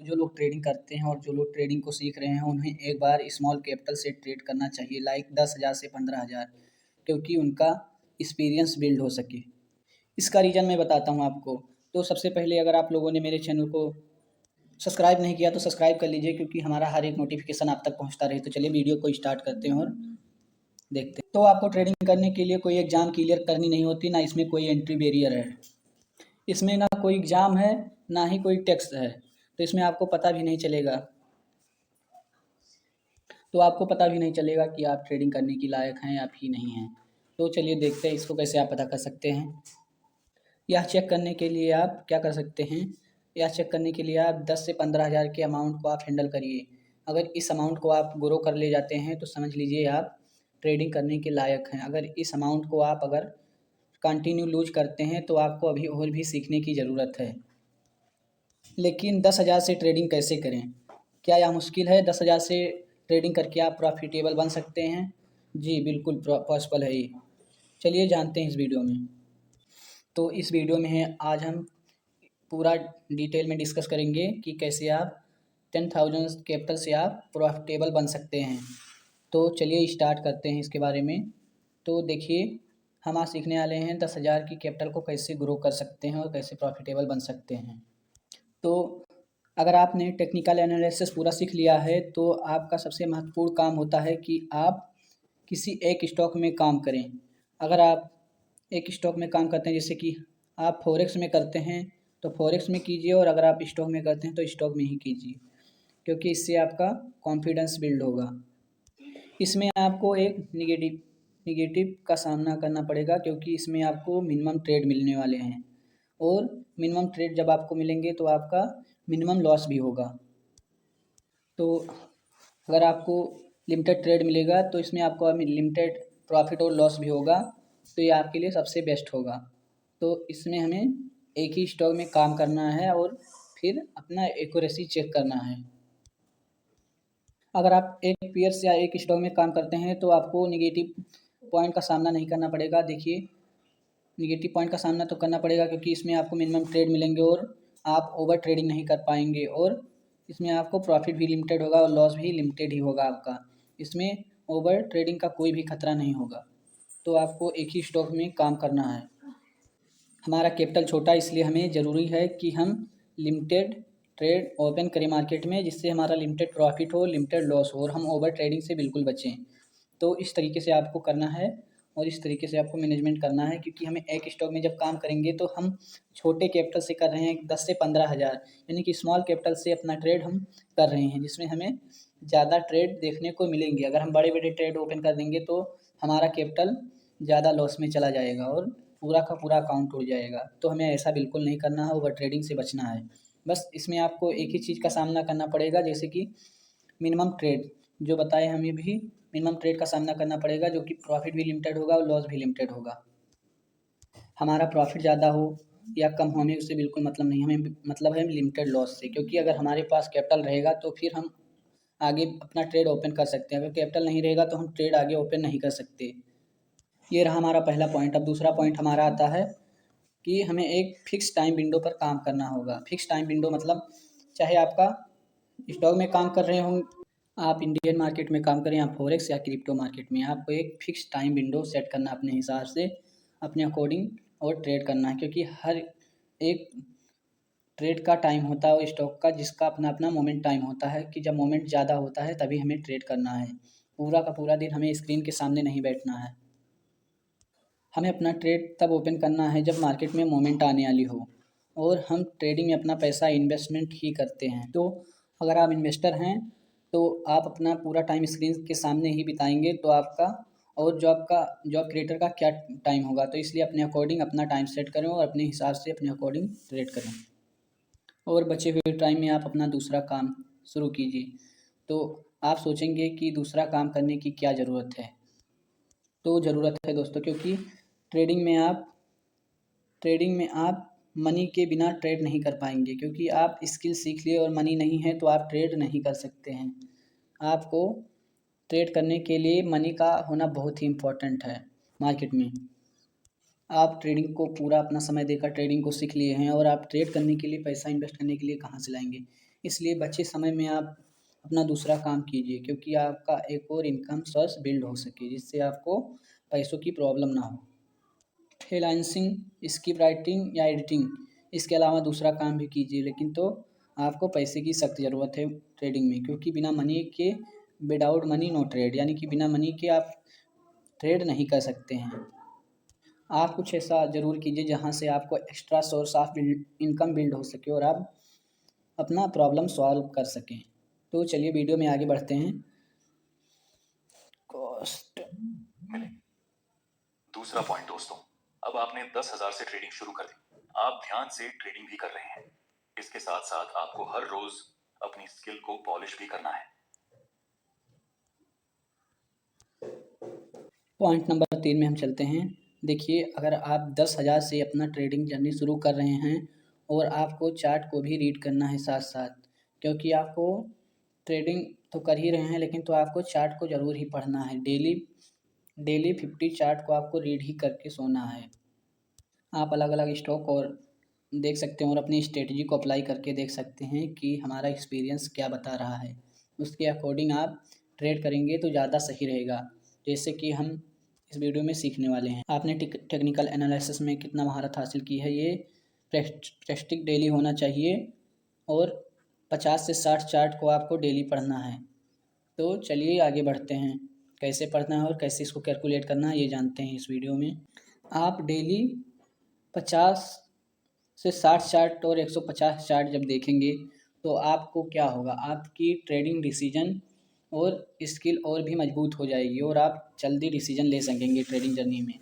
जो लोग ट्रेडिंग करते हैं और जो लोग ट्रेडिंग को सीख रहे हैं उन्हें एक बार स्मॉल कैपिटल से ट्रेड करना चाहिए, लाइक 10,000 से 15,000, क्योंकि उनका एक्सपीरियंस बिल्ड हो सके। इसका रीज़न मैं बताता हूँ आपको। तो सबसे पहले अगर आप लोगों ने मेरे चैनल को सब्सक्राइब नहीं किया तो सब्सक्राइब कर लीजिए, क्योंकि हमारा हर एक नोटिफिकेशन आप तक पहुँचता रहे। तो चलिए वीडियो को स्टार्ट करते हैं और देखते हैं। तो आपको ट्रेडिंग करने के लिए कोई एग्ज़ाम क्लियर करनी नहीं होती, ना इसमें कोई एंट्री बैरियर है। इसमें ना कोई एग्ज़ाम है, ना ही कोई टेक्स्ट है, तो इसमें आपको पता भी नहीं चलेगा। तो आपको पता भी नहीं चलेगा कि आप ट्रेडिंग करने के लायक हैं या फिर नहीं हैं। तो चलिए देखते हैं इसको कैसे आप पता कर सकते हैं। यह चेक करने के लिए आप क्या कर सकते हैं, यह चेक करने के लिए आप 10 से 15,000 के अमाउंट को आप हैंडल करिए। अगर इस अमाउंट को आप ग्रो कर ले जाते हैं तो समझ लीजिए आप ट्रेडिंग करने के लायक हैं। अगर इस अमाउंट को आप अगर कंटिन्यू लूज करते हैं तो आपको अभी और भी सीखने की ज़रूरत है। लेकिन 10,000 से ट्रेडिंग कैसे करें? क्या यह मुश्किल है? 10,000 से ट्रेडिंग करके आप प्रॉफिटेबल बन सकते हैं? जी बिल्कुल पॉसिबल है ये। चलिए जानते हैं इस वीडियो में। तो इस वीडियो में आज हम पूरा डिटेल में डिस्कस करेंगे कि कैसे आप 10,000 कैपिटल से आप प्रॉफिटेबल बन सकते हैं। तो चलिए स्टार्ट करते हैं इसके बारे में। तो देखिए, हम आज सीखने वाले हैं 10,000 की कैपिटल को कैसे ग्रो कर सकते हैं और कैसे प्रॉफिटेबल बन सकते हैं। तो अगर आपने टेक्निकल एनालिसिस पूरा सीख लिया है तो आपका सबसे महत्वपूर्ण काम होता है कि आप किसी एक स्टॉक में काम करें। अगर आप एक स्टॉक में काम करते हैं, जैसे कि आप फॉरेक्स में करते हैं तो फॉरेक्स में कीजिए, और अगर आप स्टॉक में करते हैं तो स्टॉक में ही कीजिए, क्योंकि इससे आपका कॉन्फिडेंस बिल्ड होगा। इसमें आपको एक निगेटिव का सामना करना पड़ेगा, क्योंकि इसमें आपको मिनिमम ट्रेड मिलने वाले हैं, और मिनिमम ट्रेड जब आपको मिलेंगे तो आपका मिनिमम लॉस भी होगा। तो अगर आपको लिमिटेड ट्रेड मिलेगा तो इसमें आपको लिमिटेड प्रॉफिट और लॉस भी होगा, तो ये आपके लिए सबसे बेस्ट होगा। तो इसमें हमें एक ही स्टॉक में काम करना है और फिर अपना एक्यूरेसी चेक करना है। अगर आप एक पेयर्स या एक स्टॉक में काम करते हैं तो आपको निगेटिव पॉइंट का सामना नहीं करना पड़ेगा। देखिए, निगेटिव पॉइंट का सामना तो करना पड़ेगा, क्योंकि इसमें आपको मिनिमम ट्रेड मिलेंगे और आप ओवर ट्रेडिंग नहीं कर पाएंगे, और इसमें आपको प्रॉफिट भी लिमिटेड होगा और लॉस भी लिमिटेड ही होगा आपका। इसमें ओवर ट्रेडिंग का कोई भी खतरा नहीं होगा। तो आपको एक ही स्टॉक में काम करना है। हमारा कैपिटल छोटा, इसलिए हमें ज़रूरी है कि हम लिमिटेड ट्रेड ओपन करें मार्केट में, जिससे हमारा लिमिटेड प्रॉफिट हो, लिमिटेड लॉस हो, और हम ओवर ट्रेडिंग से बिल्कुल बचें। तो इस तरीके से आपको करना है और इस तरीके से आपको मैनेजमेंट करना है, क्योंकि हमें एक स्टॉक में जब काम करेंगे तो हम छोटे कैपिटल से कर रहे हैं, 10 से 15,000, यानी कि स्मॉल कैपिटल से अपना ट्रेड हम कर रहे हैं, जिसमें हमें ज़्यादा ट्रेड देखने को मिलेंगे। अगर हम बड़े बड़े ट्रेड ओपन कर देंगे तो हमारा कैपिटल ज़्यादा लॉस में चला जाएगा और पूरा का पूरा अकाउंट उड़ जाएगा। तो हमें ऐसा बिल्कुल नहीं करना है, ओवर ट्रेडिंग से बचना है। बस इसमें आपको एक ही चीज़ का सामना करना पड़ेगा, जैसे कि मिनिमम ट्रेड जो बताए, हमें भी मिनिमम ट्रेड का सामना करना पड़ेगा, जो कि प्रॉफिट भी लिमिटेड होगा और लॉस भी लिमिटेड होगा। हमारा प्रॉफिट ज़्यादा हो या कम हो, हमें उससे बिल्कुल मतलब नहीं, हमें मतलब है लिमिटेड लॉस से, क्योंकि अगर हमारे पास कैपिटल रहेगा तो फिर हम आगे अपना ट्रेड ओपन कर सकते हैं। अगर कैपिटल नहीं रहेगा तो हम ट्रेड आगे ओपन नहीं कर सकते। ये रहा हमारा पहला पॉइंट। अब दूसरा पॉइंट हमारा आता है कि हमें एक फ़िक्स टाइम विंडो पर काम करना होगा। फ़िक्स टाइम विंडो मतलब, चाहे आपका स्टॉक में काम कर रहे हों, आप इंडियन मार्केट में काम करें या फॉरेक्स या क्रिप्टो मार्केट में, आपको एक फ़िक्स टाइम विंडो सेट करना अपने हिसाब से, अपने अकॉर्डिंग, और ट्रेड करना है। क्योंकि हर एक ट्रेड का टाइम होता है और स्टॉक का, जिसका अपना अपना मोमेंट टाइम होता है, कि जब मोमेंट ज़्यादा होता है तभी हमें ट्रेड करना है। पूरा का पूरा दिन हमें स्क्रीन के सामने नहीं बैठना है। हमें अपना ट्रेड तब ओपन करना है जब मार्केट में मोमेंट आने वाली हो, और हम ट्रेडिंग में अपना पैसा इन्वेस्टमेंट ही करते हैं। तो अगर आप इन्वेस्टर हैं तो आप अपना पूरा टाइम स्क्रीन के सामने ही बिताएंगे, तो आपका और जॉब क्रिएटर का क्या टाइम होगा। तो इसलिए अपने अकॉर्डिंग अपना टाइम सेट करें और अपने हिसाब से अपने अकॉर्डिंग ट्रेड करें, और बचे हुए टाइम में आप अपना दूसरा काम शुरू कीजिए। तो आप सोचेंगे कि दूसरा काम करने की क्या ज़रूरत है। तो ज़रूरत है दोस्तों, क्योंकि ट्रेडिंग में आप मनी के बिना ट्रेड नहीं कर पाएंगे, क्योंकि आप स्किल सीख लिए और मनी नहीं है तो आप ट्रेड नहीं कर सकते हैं। आपको ट्रेड करने के लिए मनी का होना बहुत ही इम्पोर्टेंट है मार्केट में। आप ट्रेडिंग को पूरा अपना समय देकर ट्रेडिंग को सीख लिए हैं, और आप ट्रेड करने के लिए पैसा इन्वेस्ट करने के लिए कहाँ से लाएंगे। इसलिए बचे समय में आप अपना दूसरा काम कीजिए, क्योंकि आपका एक और इनकम सोर्स बिल्ड हो सके, जिससे आपको पैसों की प्रॉब्लम ना हो। फ्रीलांसिंग, स्क्रिप्ट राइटिंग या एडिटिंग, इसके अलावा दूसरा काम भी कीजिए, लेकिन तो आपको पैसे की सख्त ज़रूरत है ट्रेडिंग में, क्योंकि बिना मनी के, विदाउट मनी नो ट्रेड, यानी कि बिना मनी के आप ट्रेड नहीं कर सकते हैं। आप कुछ ऐसा ज़रूर कीजिए जहाँ से आपको extra source of income build हो सके और आप अपना प्रॉब्लम सॉल्व कर सकें। तो चलिए वीडियो में आगे बढ़ते हैं। कॉस्ट मिले। दूसरा पॉइंट दोस्तों, अब आपने 10,000 से ट्रेडिंग शुरू कर दी, आप ध्यान से ट्रेडिंग भी कर रहे हैं। इसके साथ साथ आपको हर रोज अपनी स्किल को पॉलिश भी करना है। पॉइंट नंबर 3 में हम चलते हैं। देखिए, अगर आप 10,000 से अपना ट्रेडिंग जर्नी शुरू कर रहे हैं और आपको चार्ट को भी रीड करना है साथ साथ, क्योंकि आपको ट्रेडिंग तो कर ही रहे हैं, लेकिन तो आपको चार्ट को ज़रूर ही पढ़ना है। डेली डेली 50 चार्ट को आपको रीड ही करके सोना है। आप अलग अलग स्टॉक और देख सकते हैं और अपनी स्ट्रेटजी को अप्लाई करके देख सकते हैं कि हमारा एक्सपीरियंस क्या बता रहा है। उसके अकॉर्डिंग आप ट्रेड करेंगे तो ज़्यादा सही रहेगा, जैसे कि हम इस वीडियो में सीखने वाले हैं। आपने टेक्निकल एनालिसिस में कितना महारत हासिल की है, ये प्रैक्टिस डेली होना चाहिए और 50 से 60 चार्ट को आपको डेली पढ़ना है। तो चलिए आगे बढ़ते हैं। कैसे पढ़ना है और कैसे इसको कैलकुलेट करना है, ये जानते हैं इस वीडियो में। आप डेली 50 से 60 चार्ट और 150 चार्ट जब देखेंगे तो आपको क्या होगा, आपकी ट्रेडिंग डिसीजन और स्किल और भी मजबूत हो जाएगी और आप जल्दी डिसीजन ले सकेंगे ट्रेडिंग जर्नी में,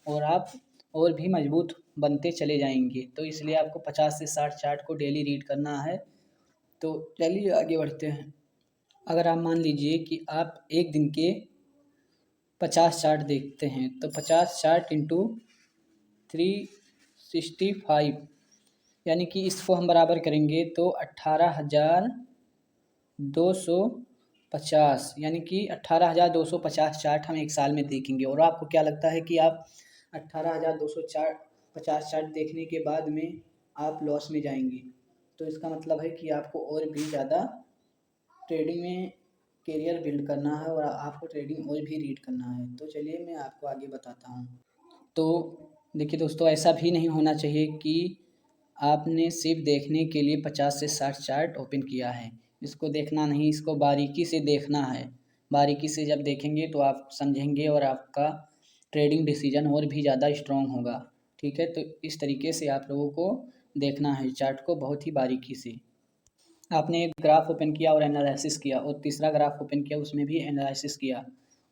और आप और भी मजबूत बनते चले जाएंगे। तो इसलिए आपको 50 से 60 चार्ट को डेली रीड करना है। तो चलिए आगे बढ़ते हैं। अगर आप मान लीजिए कि आप एक दिन के 50 चार्ट देखते हैं, तो 50 चार्ट इंटू 365, यानी कि इसको हम बराबर करेंगे तो 18,250, यानी कि 18,250 चार्ट हम एक साल में देखेंगे। और आपको क्या लगता है कि आप 18,250 चार्ट देखने के बाद में आप लॉस में जाएंगे? तो इसका मतलब है कि आपको और भी ज़्यादा ट्रेडिंग में करियर बिल्ड करना है और आपको ट्रेडिंग और भी रीड करना है। तो चलिए मैं आपको आगे बताता हूँ। तो देखिए दोस्तों, ऐसा भी नहीं होना चाहिए कि आपने सिर्फ देखने के लिए 50 से 60 चार्ट ओपन किया है। इसको देखना नहीं, इसको बारीकी से देखना है। बारीकी से जब देखेंगे तो आप समझेंगे और आपका ट्रेडिंग डिसीजन और भी ज़्यादा स्ट्रॉन्ग होगा। ठीक है, तो इस तरीके से आप लोगों को देखना है चार्ट को बहुत ही बारीकी से। आपने एक ग्राफ ओपन किया और एनालिसिस किया, और तीसरा ग्राफ ओपन किया, उसमें भी एनालिसिस किया,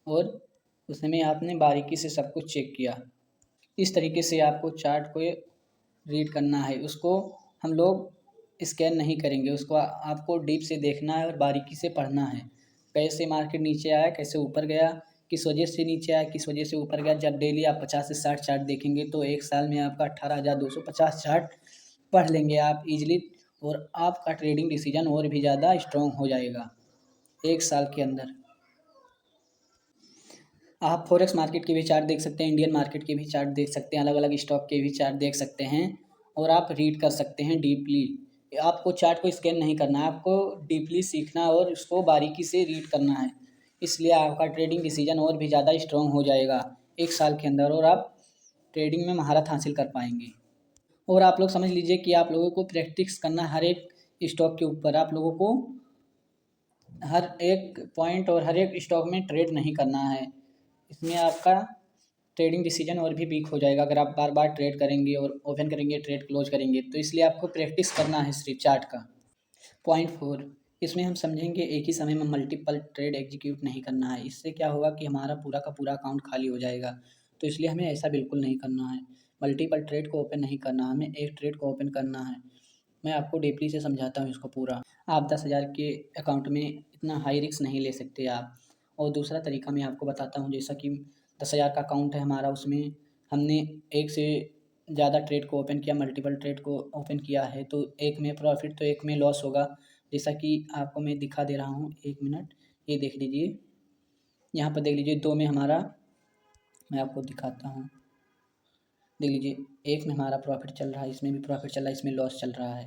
और उसमें आपने बारीकी से सब कुछ चेक किया। इस तरीके से आपको चार्ट को रीड करना है। उसको हम लोग स्कैन नहीं करेंगे, उसको आपको डीप से देखना है और बारीकी से पढ़ना है। कैसे मार्केट नीचे आया, कैसे ऊपर गया, किस वजह से नीचे आया, किस वजह से ऊपर गया। जब डेली आप 50 से 60 चार्ट देखेंगे तो एक साल में आपका 18,250 चार्ट पढ़ लेंगे आप इजीली, और आपका ट्रेडिंग डिसीजन और भी ज़्यादा स्ट्रॉन्ग हो जाएगा एक साल के अंदर। आप फॉरेक्स मार्केट के भी चार्ट देख सकते हैं, इंडियन मार्केट के भी चार्ट देख सकते हैं, अलग अलग स्टॉक के भी चार्ट देख सकते हैं, और आप रीड कर सकते हैं डीपली। आपको चार्ट को स्कैन नहीं करना है, आपको डीपली सीखना और उसको बारीकी से रीड करना है। इसलिए आपका ट्रेडिंग डिसीजन और भी ज़्यादा स्ट्रॉन्ग हो जाएगा एक साल के अंदर, और आप ट्रेडिंग में महारत हासिल कर पाएंगे। और आप लोग समझ लीजिए कि आप लोगों को प्रैक्टिस करना हर एक स्टॉक के ऊपर। आप लोगों को हर एक पॉइंट और हर एक स्टॉक में ट्रेड नहीं करना है। इसमें आपका ट्रेडिंग डिसीजन और भी वीक हो जाएगा अगर आप बार बार ट्रेड करेंगे और ओपन करेंगे, ट्रेड क्लोज करेंगे। तो इसलिए आपको प्रैक्टिस करना है सिर्फ चार्ट का। पॉइंट 4, इसमें हम समझेंगे एक ही समय में मल्टीपल ट्रेड एग्जीक्यूट नहीं करना है। इससे क्या होगा कि हमारा पूरा का पूरा अकाउंट खाली हो जाएगा। तो इसलिए हमें ऐसा बिल्कुल नहीं करना है। मल्टीपल ट्रेड को ओपन नहीं करना, हमें एक ट्रेड को ओपन करना है। मैं आपको डीपली से समझाता हूँ इसको पूरा। आप 10,000 के अकाउंट में इतना हाई रिस्क नहीं ले सकते आप। और दूसरा तरीका मैं आपको बताता हूँ, जैसा कि 10,000 का अकाउंट है हमारा, उसमें हमने एक से ज़्यादा ट्रेड को ओपन किया, मल्टीपल ट्रेड को ओपन किया है, तो एक में प्रॉफिट तो एक में लॉस होगा। जैसा कि आपको मैं दिखा दे रहा हूँ, एक मिनट, ये देख लीजिए, यहाँ पर देख लीजिए, दो में हमारा, मैं आपको दिखाता हूँ, देख लीजिए, एक में हमारा प्रॉफिट चल रहा है, इसमें भी प्रॉफिट चल रहा है, इसमें लॉस चल रहा है।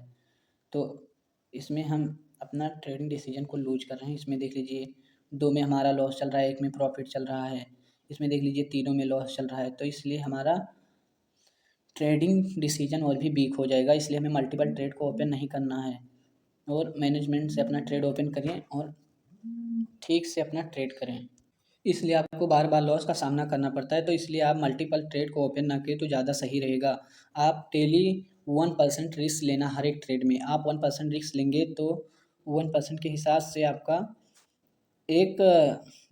तो इसमें हम अपना ट्रेडिंग डिसीजन को लूज कर रहे हैं। इसमें देख लीजिए 2 में हमारा लॉस चल रहा है, 1 में प्रॉफिट चल रहा है, इसमें देख लीजिए तीनों में लॉस चल रहा है। तो इसलिए हमारा ट्रेडिंग डिसीजन और भी वीक हो जाएगा। इसलिए हमें मल्टीपल ट्रेड को ओपन नहीं करना है और मैनेजमेंट से अपना ट्रेड ओपन करें और ठीक से अपना ट्रेड करें। इसलिए आपको बार बार लॉस का सामना करना पड़ता है। तो इसलिए आप मल्टीपल ट्रेड को ओपन ना करें तो ज़्यादा सही रहेगा। आप डेली 1% रिस्क लेना हर एक ट्रेड में। आप 1% रिस्क लेंगे तो 1% के हिसाब से आपका एक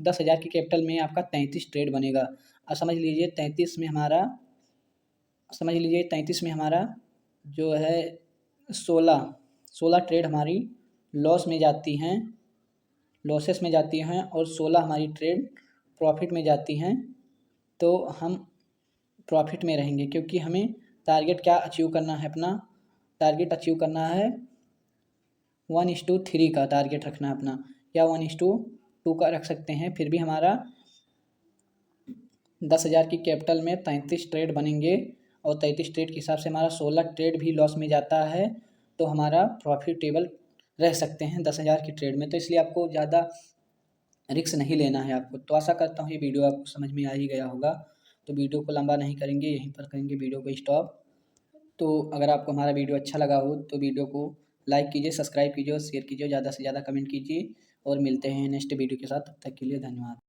10,000 की कैपिटल में आपका 33 ट्रेड बनेगा। अब समझ लीजिए 33 में हमारा जो है 16 ट्रेड हमारी लॉस में जाती हैं, लॉसेस में जाती हैं और 16 हमारी ट्रेड प्रॉफिट में जाती हैं। तो हम प्रॉफिट में रहेंगे क्योंकि हमें टारगेट क्या अचीव करना है, अपना टारगेट अचीव करना है 1:3 का टारगेट रखना है अपना, या 1:2 का रख सकते हैं। फिर भी हमारा 10,000 की कैपिटल में 33 ट्रेड बनेंगे और 33 ट्रेड के हिसाब से हमारा 16 ट्रेड भी लॉस में जाता है तो हमारा प्रॉफिटेबल रह सकते हैं 10,000 की ट्रेड में। तो इसलिए आपको ज़्यादा रिस्क नहीं लेना है आपको। तो आशा करता हूँ ये वीडियो आपको समझ में आ ही गया होगा। तो वीडियो को लंबा नहीं करेंगे, यहीं पर करेंगे वीडियो को स्टॉप। तो अगर आपको हमारा वीडियो अच्छा लगा हो तो वीडियो को लाइक कीजिए, सब्सक्राइब कीजिए और शेयर कीजिए, ज़्यादा से ज़्यादा कमेंट कीजिए और मिलते हैं नेक्स्ट वीडियो के साथ। तब तक के लिए धन्यवाद।